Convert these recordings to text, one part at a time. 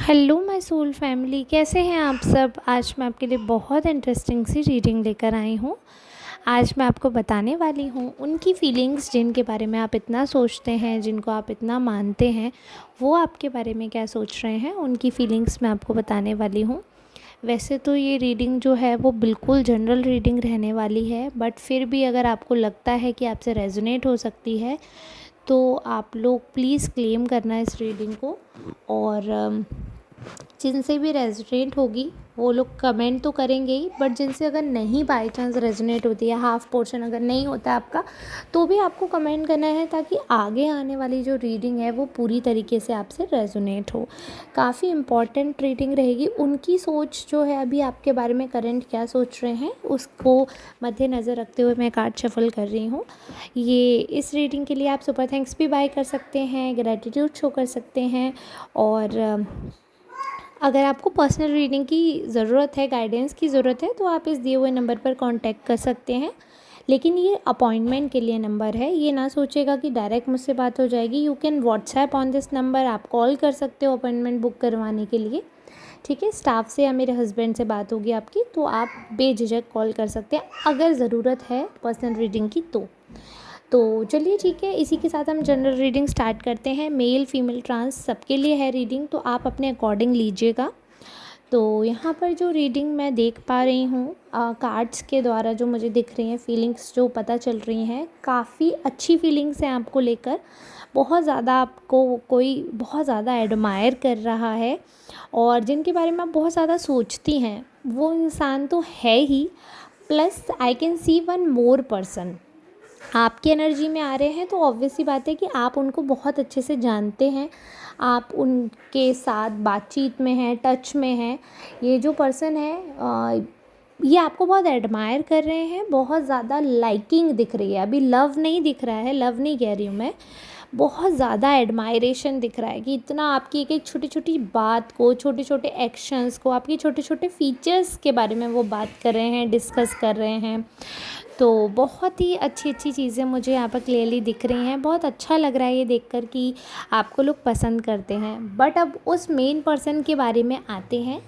Hello my soul family, कैसे हैं आप सब। आज मैं आपके लिए बहुत इंटरेस्टिंग सी रीडिंग लेकर आई हूँ। आज मैं आपको बताने वाली हूँ उनकी फीलिंग्स जिनके बारे में आप इतना सोचते हैं, जिनको आप इतना मानते हैं, वो आपके बारे में क्या सोच रहे हैं। उनकी फीलिंग्स मैं आपको बताने वाली हूँ। वैसे तो ये रीडिंग जो है वो बिल्कुल जनरल रीडिंग रहने वाली है, बट फिर भी अगर आपको लगता है कि आपसे रेजोनेट हो सकती है तो आप लोग प्लीज़ क्लेम करना इस रीडिंग को। और जिनसे भी रेजोनेट होगी वो लोग कमेंट तो करेंगे ही, बट जिनसे अगर नहीं बाई चांस रेजोनेट होती है, हाफ़ पोर्शन अगर नहीं होता है आपका, तो भी आपको कमेंट करना है ताकि आगे आने वाली जो रीडिंग है वो पूरी तरीके से आपसे रेजोनेट हो। काफ़ी इम्पॉर्टेंट रीडिंग रहेगी। उनकी सोच जो है अभी आपके बारे में करंट क्या सोच रहे हैं उसको मद्देनज़र रखते हुए मैं कार्ड शफल कर रही हूँ। ये इस रीडिंग के लिए आप सुपर थैंक्स भी बाय कर सकते हैं, ग्रेटिट्यूड शो कर सकते हैं। और अगर आपको पर्सनल रीडिंग की ज़रूरत है, गाइडेंस की ज़रूरत है, तो आप इस दिए हुए नंबर पर कांटेक्ट कर सकते हैं। लेकिन ये अपॉइंटमेंट के लिए नंबर है, ये ना सोचेगा कि डायरेक्ट मुझसे बात हो जाएगी। You can WhatsApp on this number, आप कॉल कर सकते हो अपॉइंटमेंट बुक करवाने के लिए। ठीक है, स्टाफ से या मेरे हस्बैंड से बात होगी आपकी, तो आप बेझिझक कॉल कर सकते हैं अगर ज़रूरत है पर्सनल रीडिंग की। तो चलिए ठीक है, इसी के साथ हम जनरल रीडिंग स्टार्ट करते हैं। मेल फीमेल ट्रांस सबके लिए है रीडिंग, तो आप अपने अकॉर्डिंग लीजिएगा। तो यहाँ पर जो रीडिंग मैं देख पा रही हूँ कार्ड्स के द्वारा, जो मुझे दिख रही हैं फीलिंग्स जो पता चल रही हैं, काफ़ी अच्छी फीलिंग्स हैं आपको लेकर। बहुत ज़्यादा आपको कोई बहुत ज़्यादा एडमायर कर रहा है, और जिनके बारे में आप बहुत ज़्यादा सोचती हैं वो इंसान तो है ही, plus I can see one more person आपकी एनर्जी में आ रहे हैं। तो ऑब्वियस सी बात है कि आप उनको बहुत अच्छे से जानते हैं, आप उनके साथ बातचीत में हैं, टच में हैं। ये जो पर्सन है ये आपको बहुत एडमायर कर रहे हैं, बहुत ज़्यादा लाइकिंग दिख रही है। अभी लव नहीं दिख रहा है, लव नहीं कह रही हूँ मैं, बहुत ज़्यादा एडमायरेशन दिख रहा है कि इतना आपकी एक एक छोटी छोटी बात को, छोटे छोटे एक्शंस को, आपकी छोटे छोटे फीचर्स के बारे में वो बात कर रहे हैं, डिस्कस कर रहे हैं। तो बहुत ही अच्छी अच्छी चीज़ें मुझे यहाँ पर क्लियरली दिख रही हैं। बहुत अच्छा लग रहा है ये देखकर कि आपको लोग पसंद करते हैं। बट अब उस मेन पर्सन के बारे में आते हैं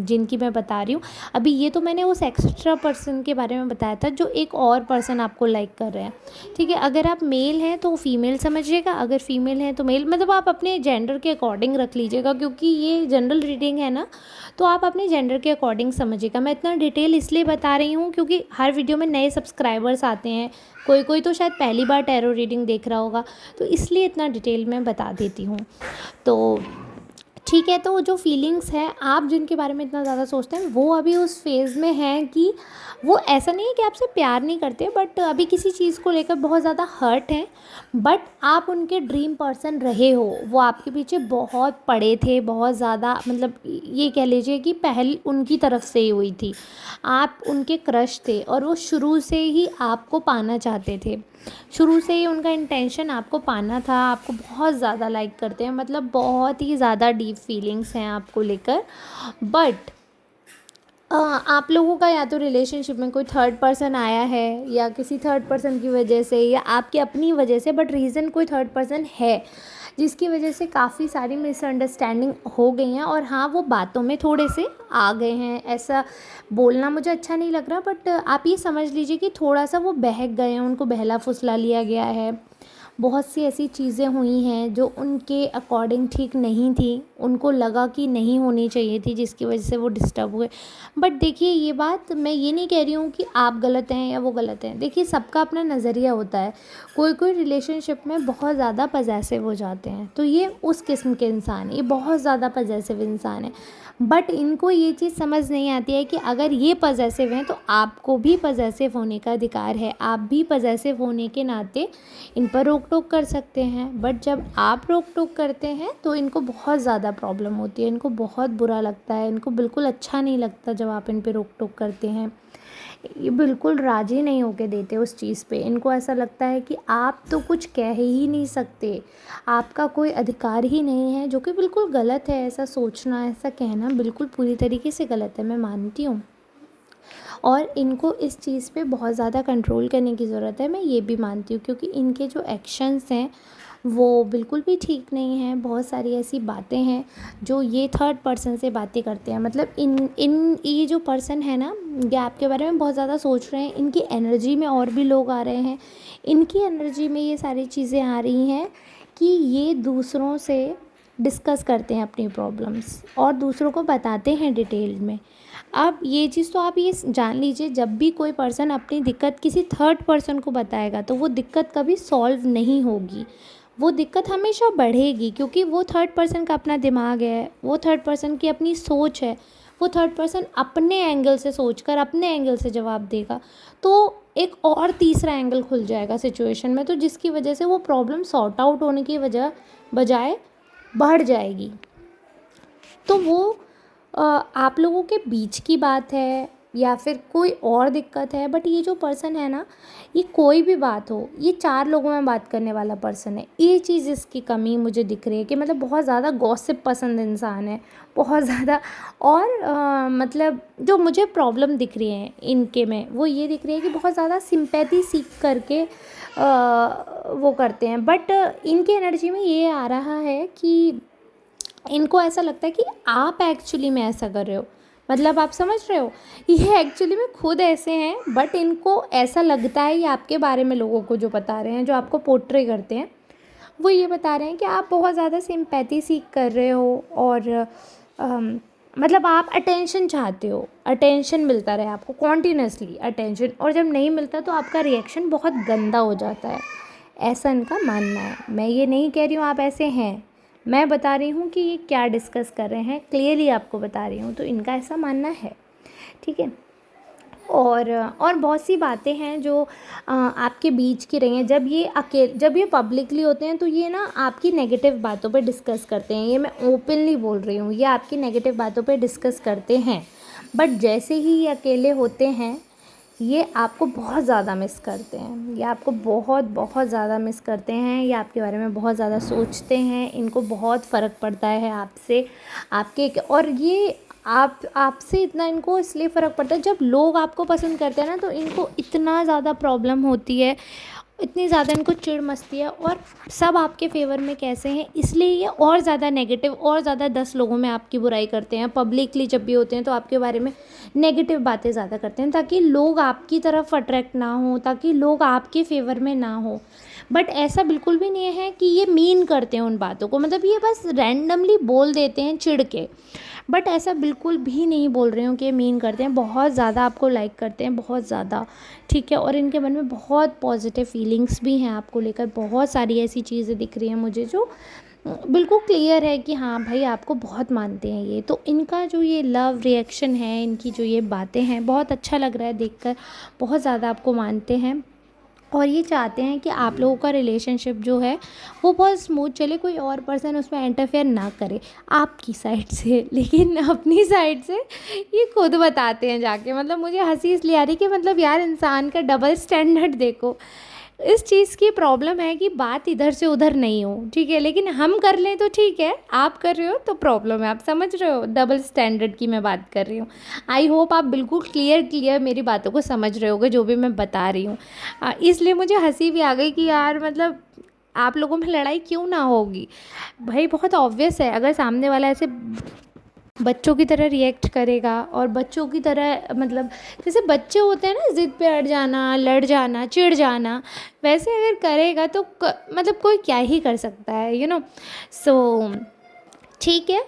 जिनकी मैं बता रही हूँ। अभी ये तो मैंने उस एक्स्ट्रा पर्सन के बारे में बताया था जो एक और पर्सन आपको लाइक कर रहे हैं। ठीक है, अगर आप मेल हैं तो फीमेल समझिएगा, अगर फीमेल हैं तो मेल। मतलब आप अपने जेंडर के अकॉर्डिंग रख लीजिएगा, क्योंकि ये जनरल रीडिंग है ना, तो आप अपने जेंडर के अकॉर्डिंग समझिएगा। मैं इतना डिटेल इसलिए बता रही हूँ क्योंकि हर वीडियो में नए सब्सक्राइबर्स आते हैं, कोई कोई तो शायद पहली बार टैरो रीडिंग देख रहा होगा, तो इसलिए इतना डिटेल में बता देती हूँ। तो ठीक है, तो जो फीलिंग्स हैं आप जिनके बारे में इतना ज़्यादा सोचते हैं, वो अभी उस फेज़ में हैं कि वो ऐसा नहीं है कि आपसे प्यार नहीं करते, बट अभी किसी चीज़ को लेकर बहुत ज़्यादा हर्ट हैं। बट आप उनके ड्रीम पर्सन रहे हो, वो आपके पीछे बहुत पड़े थे, बहुत ज़्यादा, मतलब ये कह लीजिए कि पहल उनकी तरफ से ही हुई थी। आप उनके क्रश थे और वो शुरू से ही आपको पाना चाहते थे। शुरू से ही उनका इंटेंशन आपको पाना था, आपको बहुत ज़्यादा लाइक करते हैं, मतलब बहुत ही ज़्यादा डीप फीलिंग्स हैं आपको लेकर। बट आप लोगों का या तो रिलेशनशिप में कोई थर्ड पर्सन आया है, या किसी थर्ड पर्सन की वजह से, या आपकी अपनी वजह से, बट रीज़न कोई थर्ड पर्सन है जिसकी वजह से काफ़ी सारी मिसअंडरस्टैंडिंग हो गई हैं। और हाँ, वो बातों में थोड़े से आ गए हैं, ऐसा बोलना मुझे अच्छा नहीं लग रहा, बट आप ये समझ लीजिए कि थोड़ा सा वो बहक गए हैं, उनको बहला फुसला लिया गया है। बहुत सी ऐसी चीज़ें हुई हैं जो उनके अकॉर्डिंग ठीक नहीं थी, उनको लगा कि नहीं होनी चाहिए थी, जिसकी वजह से वो डिस्टर्ब हुए। बट देखिए, ये बात मैं ये नहीं कह रही हूँ कि आप गलत हैं या वो गलत हैं। देखिए, सबका अपना नज़रिया होता है। कोई कोई रिलेशनशिप में बहुत ज़्यादा पजेसिव हो जाते हैं, तो ये उस किस्म के इंसान है, ये बहुत ज़्यादा पजेसिव इंसान है। बट इनको ये चीज़ समझ नहीं आती है कि अगर ये पजेसिव हैं तो आपको भी पजेसिव होने का अधिकार है। आप भी पजेसिव होने के नाते इन पर रोक टोक कर सकते हैं। बट जब आप रोक टोक करते हैं तो इनको बहुत ज़्यादा प्रॉब्लम होती है, इनको बहुत बुरा लगता है, इनको बिल्कुल अच्छा नहीं लगता जब आप इन पर रोक टोक करते हैं। ये बिल्कुल राज़ी नहीं होके देते उस चीज़ पे। इनको ऐसा लगता है कि आप तो कुछ कह ही नहीं सकते, आपका कोई अधिकार ही नहीं है, जो कि बिल्कुल गलत है। ऐसा सोचना, ऐसा कहना बिल्कुल पूरी तरीके से गलत है, मैं मानती हूँ। और इनको इस चीज़ पे बहुत ज़्यादा कंट्रोल करने की ज़रूरत है, मैं ये भी मानती हूँ, क्योंकि इनके जो एक्शंस हैं वो बिल्कुल भी ठीक नहीं है। बहुत सारी ऐसी बातें हैं जो ये थर्ड पर्सन से बातें करते हैं, मतलब इन इन ये जो पर्सन है ना, ये आपके बारे में बहुत ज़्यादा सोच रहे हैं। इनकी एनर्जी में और भी लोग आ रहे हैं, इनकी एनर्जी में ये सारी चीज़ें आ रही हैं कि ये दूसरों से डिस्कस करते हैं अपनी प्रॉब्लम्स और दूसरों को बताते हैं डिटेल में। अब ये चीज़ तो आप ये जान लीजिए, जब भी कोई पर्सन अपनी दिक्कत किसी थर्ड पर्सन को बताएगा तो वो दिक्कत कभी सॉल्व नहीं होगी, वो दिक्कत हमेशा बढ़ेगी, क्योंकि वो थर्ड पर्सन का अपना दिमाग है, वो थर्ड पर्सन की अपनी सोच है, वो थर्ड पर्सन अपने एंगल से सोचकर अपने एंगल से जवाब देगा। तो एक और तीसरा एंगल खुल जाएगा सिचुएशन में, तो जिसकी वजह से वो प्रॉब्लम सॉर्ट आउट होने की बजाय बढ़ जाएगी। तो वो आप लोगों के बीच की बात है या फिर कोई और दिक्कत है, बट ये जो पर्सन है ना, ये कोई भी बात हो, ये 4 लोगों में बात करने वाला पर्सन है। ये चीज़ इसकी कमी मुझे दिख रही है कि मतलब बहुत ज़्यादा गॉसिप पसंद इंसान है, बहुत ज़्यादा। और मतलब जो मुझे प्रॉब्लम दिख रही है इनके में, वो ये दिख रही है कि बहुत ज़्यादा सिंपैथी सीख करके वो करते हैं। बट इनकी एनर्जी में ये आ रहा है कि इनको ऐसा लगता है कि आप एक्चुअली में ऐसा कर रहे हो, मतलब आप समझ रहे हो, ये एक्चुअली में खुद ऐसे हैं, बट इनको ऐसा लगता है, ये आपके बारे में लोगों को जो बता रहे हैं, जो आपको पोर्ट्रे करते हैं, वो ये बता रहे हैं कि आप बहुत ज़्यादा सिंपैथी सीख कर रहे हो और मतलब आप अटेंशन चाहते हो, अटेंशन मिलता रहे आपको कॉन्टीन्यूसली अटेंशन, और जब नहीं मिलता तो आपका रिएक्शन बहुत गंदा हो जाता है, ऐसा इनका मानना है। मैं ये नहीं कह रही हूँ आप ऐसे हैं, मैं बता रही हूँ कि ये क्या डिस्कस कर रहे हैं, क्लियरली आपको बता रही हूँ। तो इनका ऐसा मानना है, ठीक है। और बहुत सी बातें हैं जो आपके बीच की रही हैं। जब ये पब्लिकली होते हैं तो ये ना आपकी नेगेटिव बातों पे डिस्कस करते हैं, ये मैं ओपनली बोल रही हूँ, ये आपकी नेगेटिव बातों पे डिस्कस करते हैं। बट जैसे ही ये अकेले होते हैं, ये आपको बहुत ज़्यादा मिस करते हैं, ये आपको बहुत बहुत ज़्यादा मिस करते हैं, ये आपके बारे में बहुत ज़्यादा सोचते हैं, इनको बहुत फ़र्क पड़ता है आपसे, आपके। और ये आपसे इतना इनको इसलिए फ़र्क पड़ता है, जब लोग आपको पसंद करते हैं ना, तो इनको इतना ज़्यादा प्रॉब्लम होती है, इतनी ज़्यादा इनको चिढ़ मचती है, और सब आपके फेवर में कैसे हैं, इसलिए ये और ज़्यादा नेगेटिव, और ज़्यादा 10 लोगों में आपकी बुराई करते हैं। पब्लिकली जब भी होते हैं तो आपके बारे में नेगेटिव बातें ज़्यादा करते हैं, ताकि लोग आपकी तरफ अट्रैक्ट ना हो, ताकि लोग आपके फेवर में ना हो। बट ऐसा बिल्कुल भी नहीं है कि ये मीन करते हैं उन बातों को, मतलब ये बस रैंडमली बोल देते हैं चिढ़ के, बट ऐसा बिल्कुल भी नहीं बोल रही हूँ कि ये मीन करते हैं, बहुत ज़्यादा आपको लाइक करते हैं, बहुत ज़्यादा, ठीक है। और इनके मन में बहुत पॉजिटिव फीलिंग्स भी हैं आपको लेकर, बहुत सारी ऐसी चीज़ें दिख रही हैं मुझे जो बिल्कुल क्लियर है कि हाँ भाई आपको बहुत मानते हैं ये। तो इनका जो ये लव रिएक्शन है, इनकी जो ये बातें हैं, बहुत अच्छा लग रहा है देखकर, बहुत ज़्यादा आपको मानते हैं, और ये चाहते हैं कि आप लोगों का रिलेशनशिप जो है वो बहुत स्मूथ चले, कोई और पर्सन उसमें इंटरफेयर ना करे आपकी साइड से, लेकिन अपनी साइड से ये खुद बताते हैं जाके। मतलब मुझे हंसी इसलिए आ रही कि मतलब यार, इंसान का डबल स्टैंडर्ड देखो। इस चीज़ की प्रॉब्लम है कि बात इधर से उधर नहीं हो, ठीक है, लेकिन हम कर लें तो ठीक है, आप कर रहे हो तो प्रॉब्लम है। आप समझ रहे हो डबल स्टैंडर्ड की मैं बात कर रही हूँ। आई होप आप बिल्कुल क्लियर मेरी बातों को समझ रहे होगे जो भी मैं बता रही हूँ। इसलिए मुझे हंसी भी आ गई कि यार मतलब आप लोगों में लड़ाई क्यों ना होगी भाई, बहुत ऑब्वियस है। अगर सामने वाला ऐसे बच्चों की तरह रिएक्ट करेगा, और बच्चों की तरह मतलब जैसे बच्चे होते हैं ना, ज़िद पे अड़ जाना, लड़ जाना, चिढ़ जाना, वैसे अगर करेगा तो मतलब कोई क्या ही कर सकता है, सो ठीक है।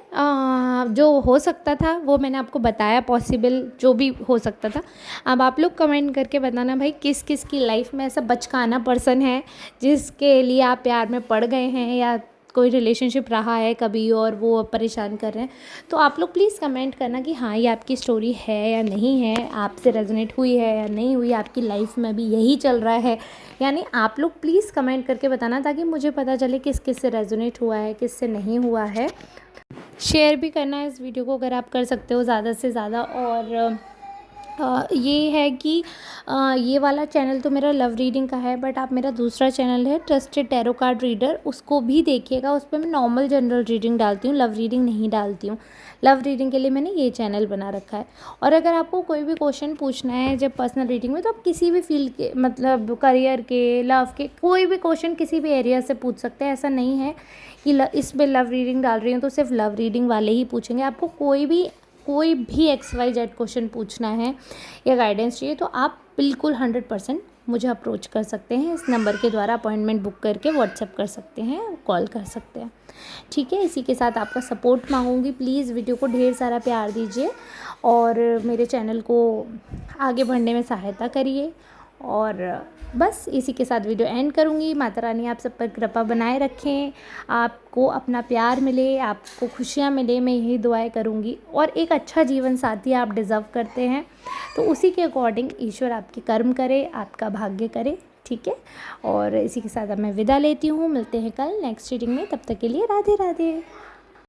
जो हो सकता था वो मैंने आपको बताया, पॉसिबल जो भी हो सकता था। अब आप लोग कमेंट करके बताना भाई, किस किस की लाइफ में ऐसा बचकाना पर्सन है जिसके लिए आप प्यार में पड़ गए हैं, या कोई रिलेशनशिप रहा है कभी और वो परेशान कर रहे हैं। तो आप लोग प्लीज़ कमेंट करना कि हाँ ये आपकी स्टोरी है या नहीं है, आपसे रेजोनेट हुई है या नहीं हुई, आपकी लाइफ में भी यही चल रहा है। यानी आप लोग प्लीज़ कमेंट करके बताना, ताकि मुझे पता चले किस किस से रेजोनेट हुआ है, किस से नहीं हुआ है। शेयर भी करना है इस वीडियो को अगर आप कर सकते हो ज़्यादा से ज़्यादा। और ये है कि ये वाला चैनल तो मेरा लव रीडिंग का है, बट आप मेरा दूसरा चैनल है ट्रस्टेड टैरो कार्ड रीडर, उसको भी देखिएगा। उस पे मैं नॉर्मल जनरल रीडिंग डालती हूँ, लव रीडिंग नहीं डालती हूँ। लव रीडिंग के लिए मैंने ये चैनल बना रखा है। और अगर आपको कोई भी क्वेश्चन पूछना है जब पर्सनल रीडिंग में, तो आप किसी भी फील्ड के, मतलब करियर के, लव के, कोई भी क्वेश्चन किसी भी एरिया से पूछ सकते हैं। ऐसा नहीं है कि इस पे लव रीडिंग डाल रही हूँ तो सिर्फ लव रीडिंग वाले ही पूछेंगे। आपको कोई भी XYZ क्वेश्चन पूछना है या गाइडेंस चाहिए तो आप बिल्कुल 100% मुझे अप्रोच कर सकते हैं। इस नंबर के द्वारा अपॉइंटमेंट बुक करके व्हाट्सएप कर सकते हैं, कॉल कर सकते हैं। ठीक है, इसी के साथ आपका सपोर्ट मांगूंगी। प्लीज़ वीडियो को ढेर सारा प्यार दीजिए और मेरे चैनल को आगे बढ़ने में सहायता करिए। और बस इसी के साथ वीडियो एंड करूँगी। माता रानी आप सब पर कृपा बनाए रखें, आपको अपना प्यार मिले, आपको खुशियाँ मिले, मैं यही दुआएं करूँगी। और एक अच्छा जीवन साथी आप डिज़र्व करते हैं, तो उसी के अकॉर्डिंग ईश्वर आपके कर्म करे, आपका भाग्य करे। ठीक है, और इसी के साथ अब मैं विदा लेती हूँ। मिलते हैं कल नेक्स्ट रीडिंग में, तब तक के लिए राधे राधे।